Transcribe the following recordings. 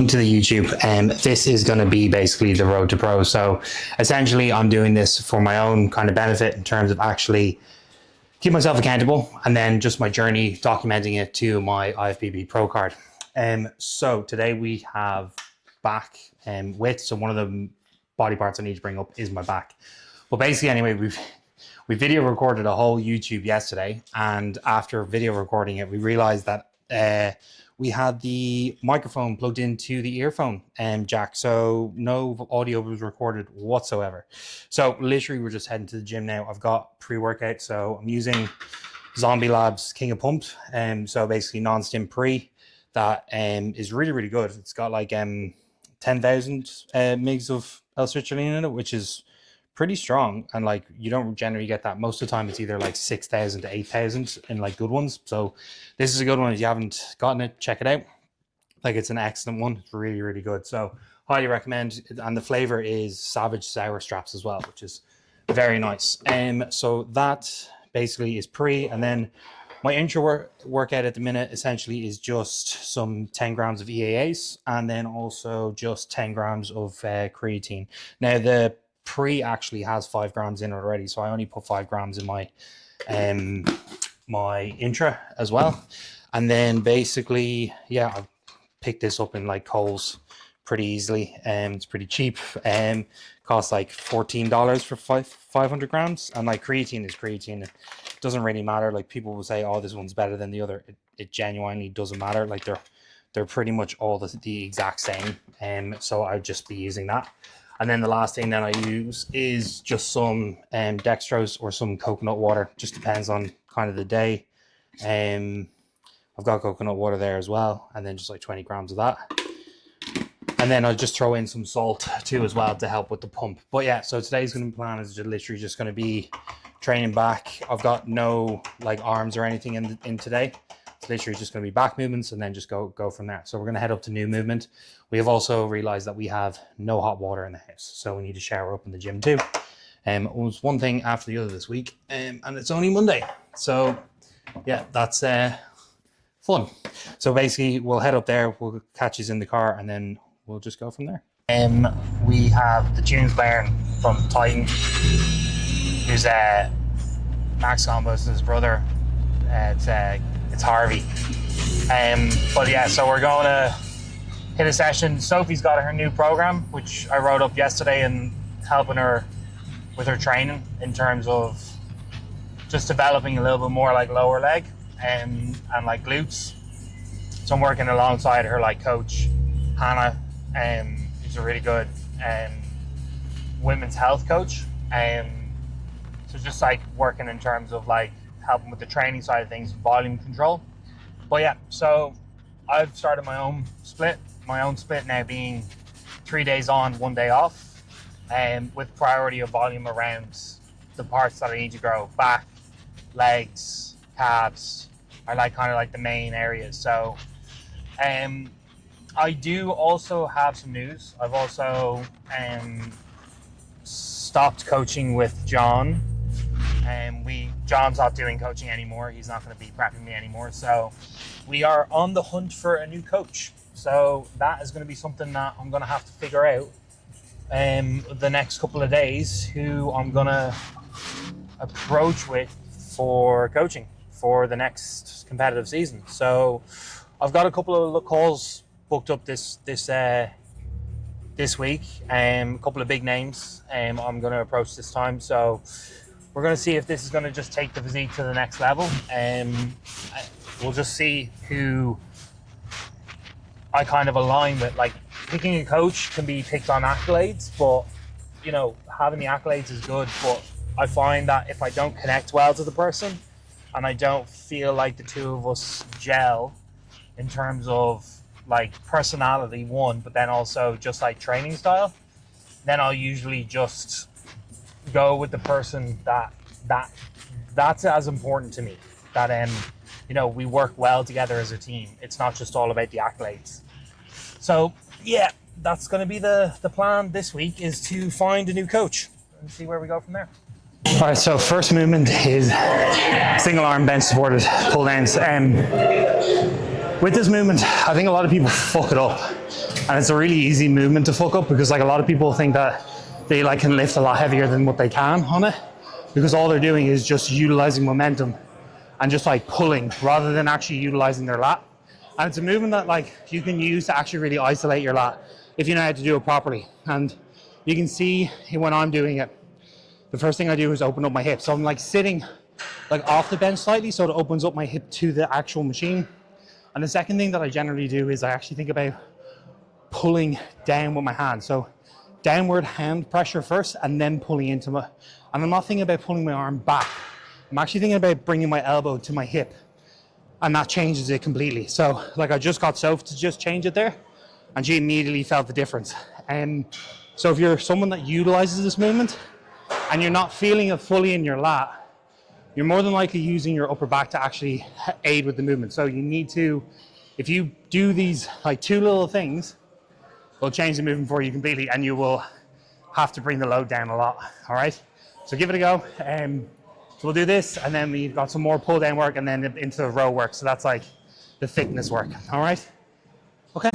To the YouTube, and this is going to be basically the road to pro. So essentially I'm doing this for my own kind of benefit in terms of actually keep myself accountable, and then just my journey documenting it to my IFBB pro card. So today we have back width. So one of the body parts I need to bring up is my back. Well, basically anyway, we video recorded a whole YouTube yesterday, and after video recording it we realized that we had the microphone plugged into the earphone jack, so no audio was recorded whatsoever. So literally we're just heading to the gym now. I've got pre-workout, so I'm using Zombie Labs King of Pump, so basically non-stim pre that is really, really good. It's got like 10,000 mgs of L-citrulline in it, which is pretty strong, and like you don't generally get that. Most of the time it's either like 6,000 to 8,000 in like good ones. So this is a good one. If you haven't gotten it, check it out. Like, it's an excellent one. It's really, really good. So highly recommend. And the flavor is Savage Sour Straps as well, which is very nice. So that basically is pre. And then my intro workout at the minute essentially is just some 10 grams of EAAs, and then also just 10 grams of creatine. Now the pre actually has 5 grams in it already, so I only put 5 grams in my my intra as well. And then basically, yeah, I've picked this up in like Kohl's pretty easily, and it's pretty cheap. Costs like $14 for 500 grams, and like creatine is creatine. It doesn't really matter. Like, people will say, oh, this one's better than the other. It genuinely doesn't matter. Like, they're pretty much all the exact same. So I'd just be using that. And then the last thing that I use is just some dextrose or some coconut water. Just depends on kind of the day. I've got coconut water there as well, and then just like 20 grams of that. And then I'll just throw in some salt too as well to help with the pump. But yeah, so today's going to be plan is literally just going to be training back. I've got no like arms or anything in today. It's literally just going to be back movements, and then just go from there. So we're going to head up to new movement. We have also realized that we have no hot water in the house, so we need to shower up in the gym too. It was one thing after the other this week, and it's only Monday. So yeah, that's fun. So basically we'll head up there, we'll catch you in the car, and then we'll just go from there. We have the Tunes Bairn from Titan, who's Max Combos' brother. It's Harvey. But yeah, so we're going to hit a session. Sophie's got her new program, which I wrote up yesterday, and helping her with her training in terms of just developing a little bit more like lower leg and like glutes. So I'm working alongside her like coach Hannah, who's a really good women's health coach. So just like working in terms of like helping with the training side of things, volume control. But yeah, so I've started my own split now being 3 days on, 1 day off, with priority of volume around the parts that I need to grow. Back, legs, calves are like kind of like the main areas. So I do also have some news. I've also stopped coaching with John. John's not doing coaching anymore. He's not going to be prepping me anymore. So we are on the hunt for a new coach. So that is going to be something that I'm going to have to figure out the next couple of days, who I'm going to approach with for coaching for the next competitive season. So I've got a couple of calls booked up this week. A couple of big names I'm going to approach this time. So we're going to see if this is going to just take the physique to the next level. We'll just see who I kind of align with. Like, picking a coach can be picked on accolades, but you know, having the accolades is good. But I find that if I don't connect well to the person, and I don't feel like the two of us gel in terms of like personality, one, but then also just like training style, then I'll usually just go with the person that's as important to me, that you know, we work well together as a team. It's not just all about the accolades. So yeah, that's going to be the plan this week, is to find a new coach and see where we go from there. All right, so first movement is single arm bench supported pull downs. With this movement, I think a lot of people fuck it up, And it's a really easy movement to fuck up because like a lot of people think that they like can lift a lot heavier than what they can on it, because all they're doing is just utilizing momentum and just like pulling rather than actually utilizing their lat. And it's a movement that like you can use to actually really isolate your lat if you know how to do it properly. And you can see when I'm doing it, the first thing I do is open up my hip. So I'm like sitting like off the bench slightly so it opens up my hip to the actual machine. And the second thing that I generally do is I actually think about pulling down with my hand. So downward hand pressure first and then pulling into my, and I'm not thinking about pulling my arm back. I'm actually thinking about bringing my elbow to my hip, and that changes it completely. So like I just got Soph to just change it there and she immediately felt the difference. And so if you're someone that utilizes this movement and you're not feeling it fully in your lat, you're more than likely using your upper back to actually aid with the movement. So you need to, if you do these like two little things, will change the movement for you completely, and you will have to bring the load down a lot. All right, so give it a go. So we'll do this, and then we've got some more pull down work, and then into the row work. So that's like the thickness work. All right. Okay.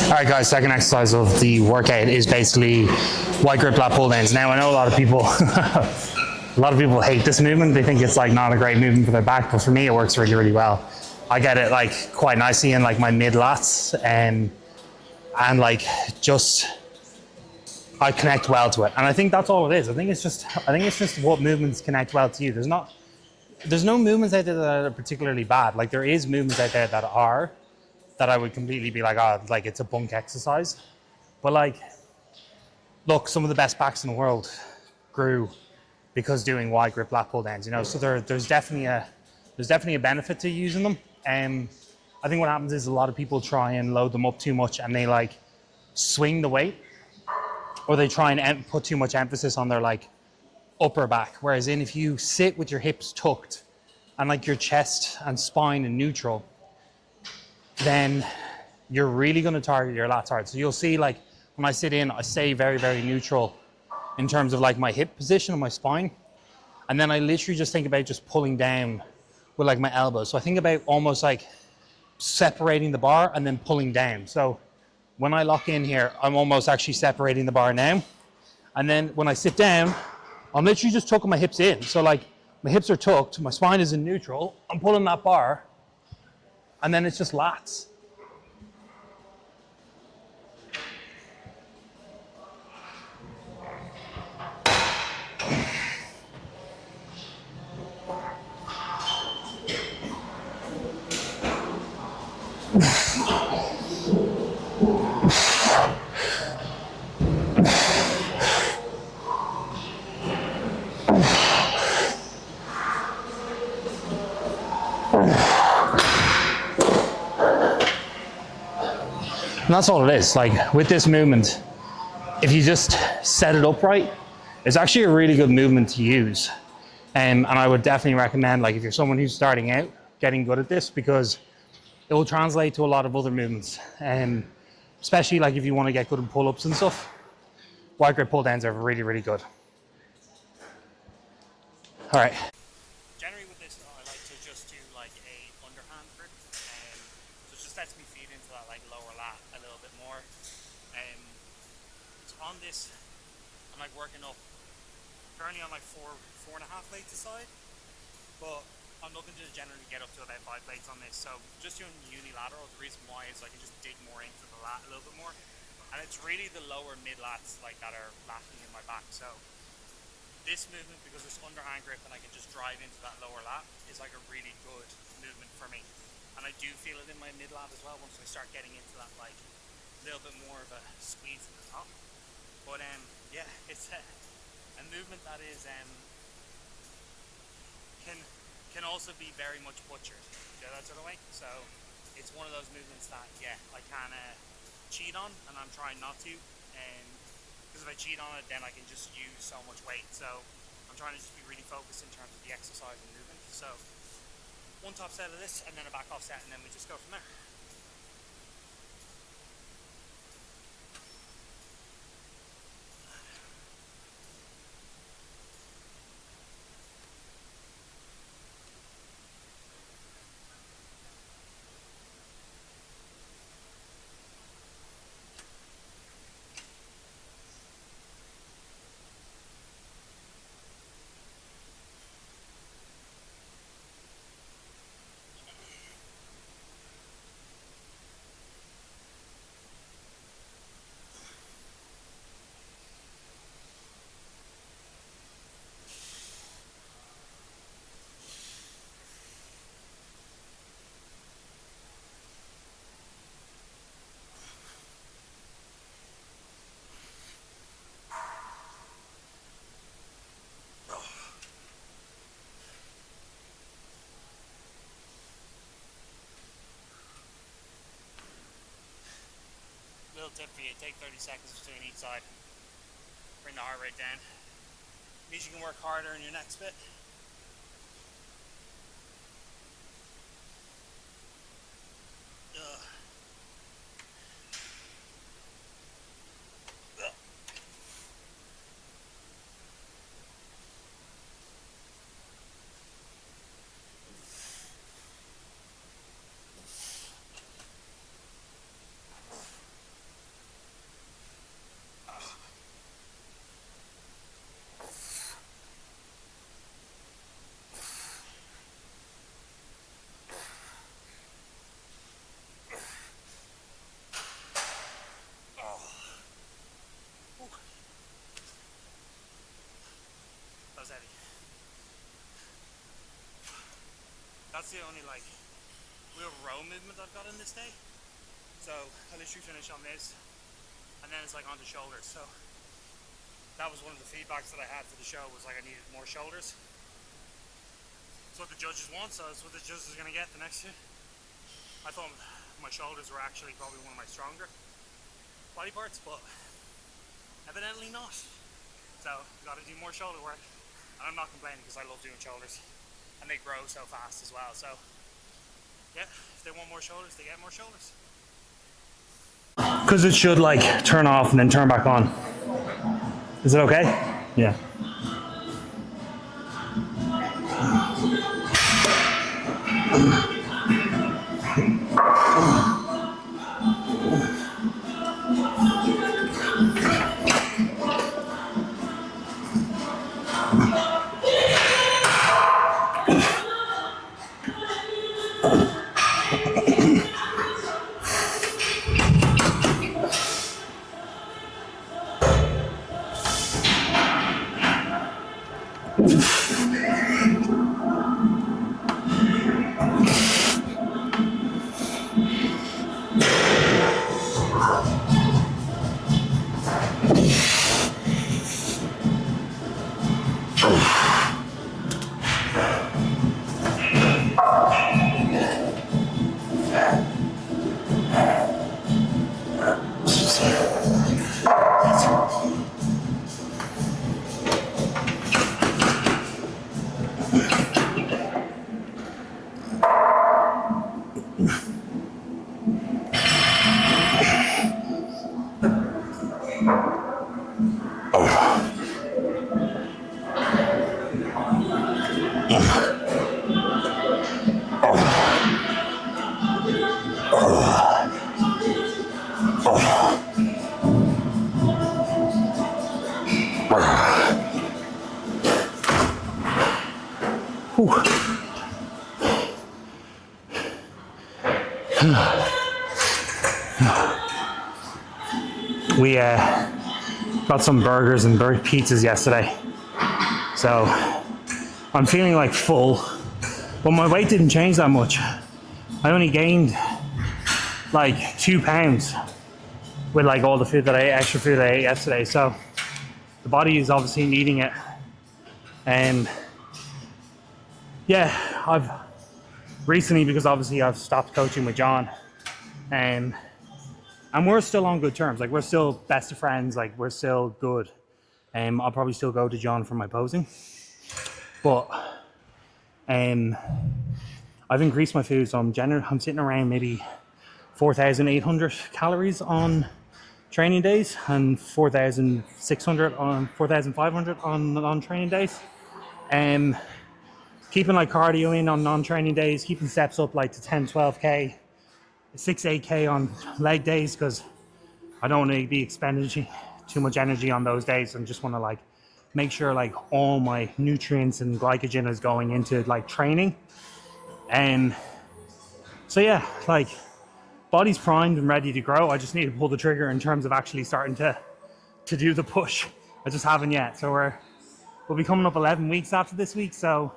All right, guys, second exercise of the workout is basically wide grip lat pull downs. Now, I know a lot of people, a lot of people hate this movement. They think it's like not a great movement for their back, but for me, it works really, really well. I get it like quite nicely in like my mid lats, and like just, I connect well to it. And I think that's all it is. I think it's just what movements connect well to you. There's no movements out there that are particularly bad. Like there is movements out there that I would completely be like, oh, like it's a bunk exercise. But like, look, some of the best backs in the world grew because doing wide grip lat pull downs, you know? So there's definitely a benefit to using them. I think what happens is a lot of people try and load them up too much and they like swing the weight, or they try and put too much emphasis on their like upper back. Whereas if you sit with your hips tucked and like your chest and spine in neutral, then you're really going to target your lats hard. So you'll see like when I sit in, I stay very, very neutral in terms of like my hip position and my spine. And then I literally just think about just pulling down with like my elbows. So I think about almost like separating the bar and then pulling down. So when I lock in here, I'm almost actually separating the bar now. And then when I sit down, I'm literally just tucking my hips in. So like my hips are tucked, my spine is in neutral, I'm pulling that bar, and then it's just lats. And that's all it is. Like with this movement, if you just set it up right, it's actually a really good movement to use. And I would definitely recommend, like if you're someone who's starting out, getting good at this, because it will translate to a lot of other movements. Especially like if you want to get good at pull-ups and stuff, wide grip pull downs are really, really good. All right. Generally with this, I like to just do like a underhand grip, so it just lets me feed into that like lower lat a little bit more. So on this, I'm like working up, currently on like four and a half plates a side, but I'm looking to generally get up to about 5 plates on this. So just doing unilateral, the reason why is I can just dig more into the lat a little bit more, and it's really the lower mid lats like that are lacking in my back. So this movement, because it's underhand grip and I can just drive into that lower lat, is like a really good movement for me. And I do feel it in my mid lat as well once I start getting into that like little bit more of a squeeze at the top. But yeah, it's a movement that is can also be very much butchered, you know, that sort of way. So it's one of those movements that I kind of cheat on, and I'm trying not to. Because if I cheat on it, then I can just use so much weight. So I'm trying to just be really focused in terms of the exercise and movement. So one top set of this, and then a back off set, and then we just go from there. Little tip for you, take 30 seconds between each side. Bring the heart rate down. Means you can work harder in your next bit. That was heavy. That's the only like real row movement I've got in this day. So I literally finish on this, and then it's like onto shoulders. So that was one of the feedbacks that I had for the show, was like I needed more shoulders. It's what the judges want, so that's what the judges are gonna get the next year. I thought my shoulders were actually probably one of my stronger body parts, but evidently not. So got to do more shoulder work, and I'm not complaining because I love doing shoulders, and they grow so fast as well. So yeah, if they want more shoulders, they get more shoulders. Because it should like turn off and then turn back on. Is it okay? Yeah. We got some burgers and pizzas yesterday, so I'm feeling like full, but my weight didn't change that much. I only gained like 2 pounds with like all the food that I ate, extra food I ate yesterday. So the body is obviously needing it, and yeah, I've recently, because obviously I've stopped coaching with John, and we're still on good terms. Like, we're still best of friends. Like, we're still good. I'll probably still go to John for my posing, but I've increased my food, so I'm sitting around maybe 4,800 calories on training days, and 4,500 on training days. Keeping like cardio in on non-training days, keeping steps up like to 10, 12k, 6, 8k on leg days, because I don't want to be expending too much energy on those days, and just want to like make sure like all my nutrients and glycogen is going into like training. And so yeah, like, body's primed and ready to grow. I just need to pull the trigger in terms of actually starting to do the push. I just haven't yet. So we'll be coming up 11 weeks after this week, so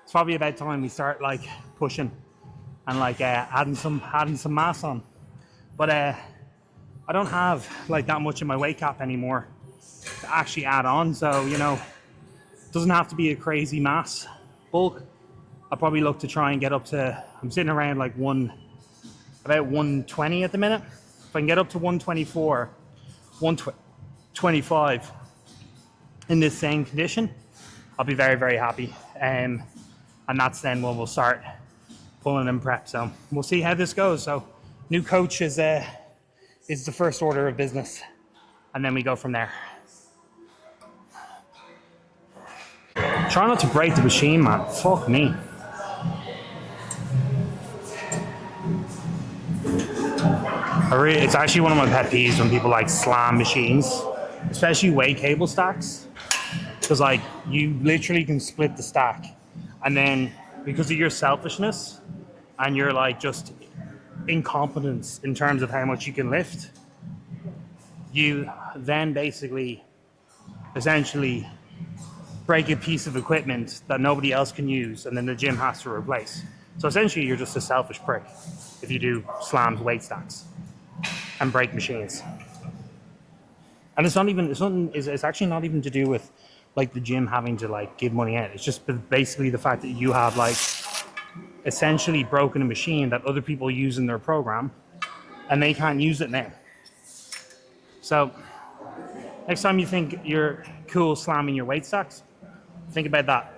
it's probably about time we start like pushing and like adding some mass on. But I don't have like that much in my weight cap anymore to actually add on, so it doesn't have to be a crazy mass bulk. I'll probably look to try and get up to, I'm sitting around like about 120 at the minute. If I can get up to 124, 125 in this same condition, I'll be very, very happy. And that's then when we'll start pulling in prep. So we'll see how this goes. So new coach is the first order of business, and then we go from there. Try not to break the machine, man. Fuck me. It's actually one of my pet peeves when people like slam machines, especially weight cable stacks, because like you literally can split the stack, and then because of your selfishness and your like just incompetence in terms of how much you can lift, you then basically essentially break a piece of equipment that nobody else can use, and then the gym has to replace. So essentially you're just a selfish prick if you do slammed weight stacks and break machines. And it's actually not even to do with like the gym having to like give money out. It's just basically the fact that you have like essentially broken a machine that other people use in their program, and they can't use it now. So next time you think you're cool slamming your weight stacks, think about that.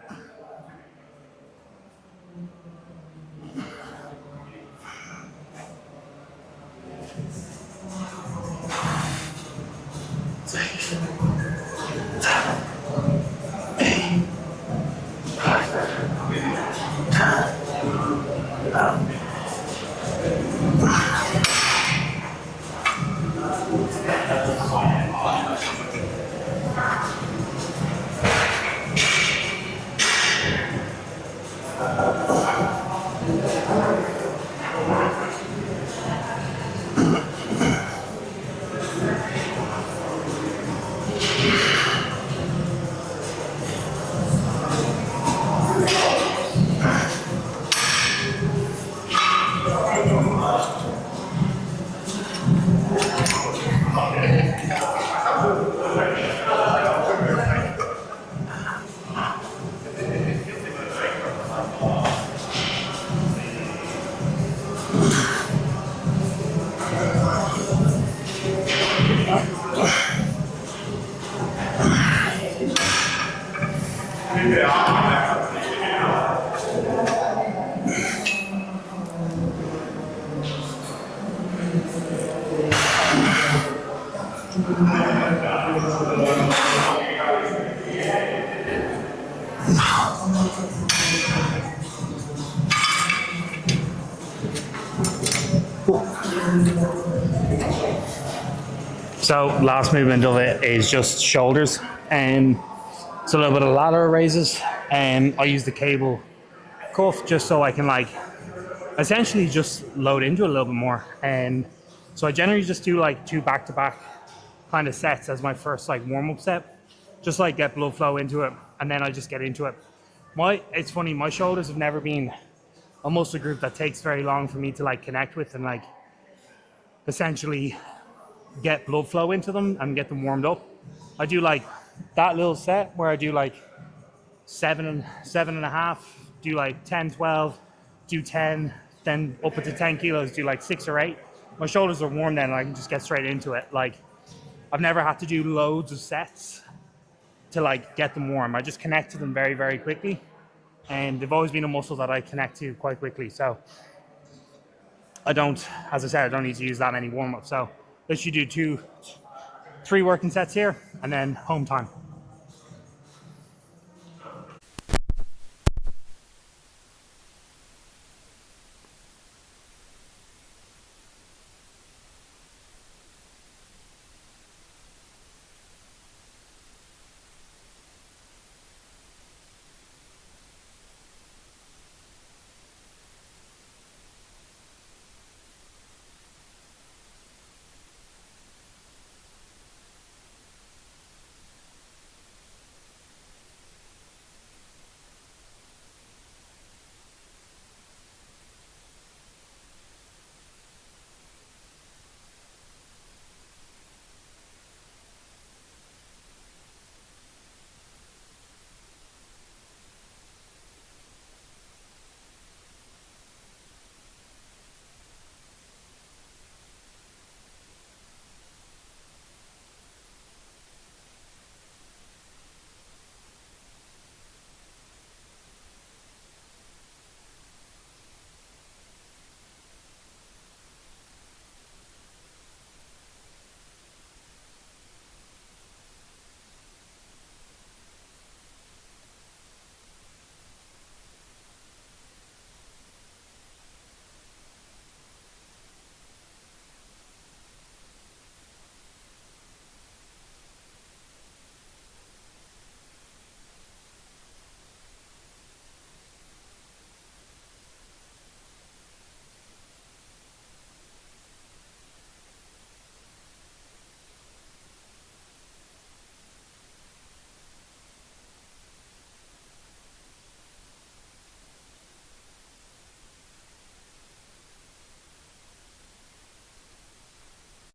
So last movement of it is just shoulders, and it's a little bit of lateral raises, and I use the cable cuff just so I can like essentially just load into it a little bit more. And so I generally just do like 2 back-to-back kind of sets as my first like warm-up set, just like get blood flow into it, and then I just get into it. It's funny, my shoulders have never been a muscle group that takes very long for me to like connect with and like essentially get blood flow into them and get them warmed up. I do like that little set where I do like 7.5, do like 10, 12, do 10, then up to 10 kilos, do like 6 or 8. My shoulders are warm then, and I can just get straight into it. Like, I've never had to do loads of sets to like get them warm. I just connect to them very, very quickly. And they've always been a muscle that I connect to quite quickly. So I don't, as I said, I don't need to use that many warm-ups. So let's do 3 working sets here and then home time.